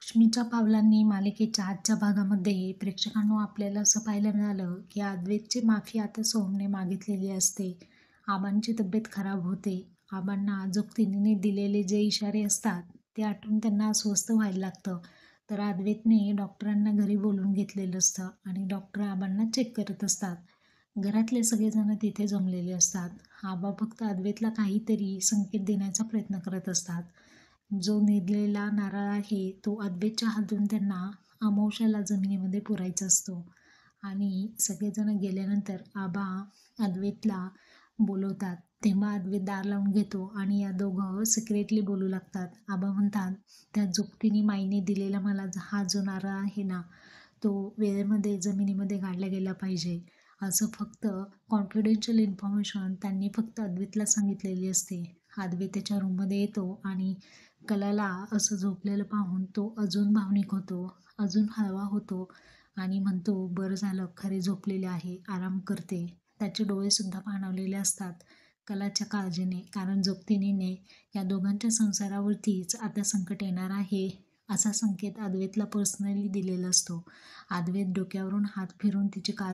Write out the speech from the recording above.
लक्ष्मीच्या पावलांनी मालिकेच्या आजच्या भागामध्ये प्रेक्षकांनो आपल्याला असं पाहायला मिळालं की अद्वैतची माफी आता सोहमने मागितलेली असते. आबांची तब्येत खराब होते. आबांना जोगतिनीने दिलेले जे इशारे असतात ते आठवून त्यांना अस्वस्थ व्हायला लागतं. तर अद्वैतने डॉक्टरांना घरी बोलवून घेतलेलं असतं आणि डॉक्टर आबांना चेक करत असतात. घरातले सगळेजण तिथे जमलेले असतात. आबा फक्त अद्वैतला काहीतरी संकेत देण्याचा प्रयत्न करत असतात. जो निजलेला नारळ आहे तो अद्वैतच्या हातून त्यांना अमावास्येला जमिनीमध्ये पुरायचा असतो. आणि सगळेजण गेल्यानंतर आबा अद्वैतला बोलवतात. तेव्हा अद्वैत दार लावून घेतो आणि या दोघं सिक्रेटली बोलू लागतात. आबा म्हणतात, त्या जोगतीने माईने दिलेला मला हा जो नारळ आहे ना, तो वेळेमध्ये जमिनीमध्ये गाडला गेला पाहिजे. असं फक्त कॉन्फिडेन्शियल इन्फॉर्मेशन त्यांनी फक्त अद्वैतला सांगितलेली असते. अद्वैत त्याच्या रूममध्ये येतो आणि कलाला असं झोपलेलं पाहून तो अजून भावनिक होतो, अजून हळवा होतो आणि म्हणतो, बरं झालं खरे झोपलेले आहे, आराम करते. त्याचे डोळेसुद्धा पाणावलेले असतात कलाच्या काळजीने, कारण जोगतिनीने या दोघांच्या संसारावरतीच आता संकट येणार आहे असा संकेत अद्वैतला पर्सनली दिलेला असतो. अद्वैत डोक्यावरून हात फिरून तिची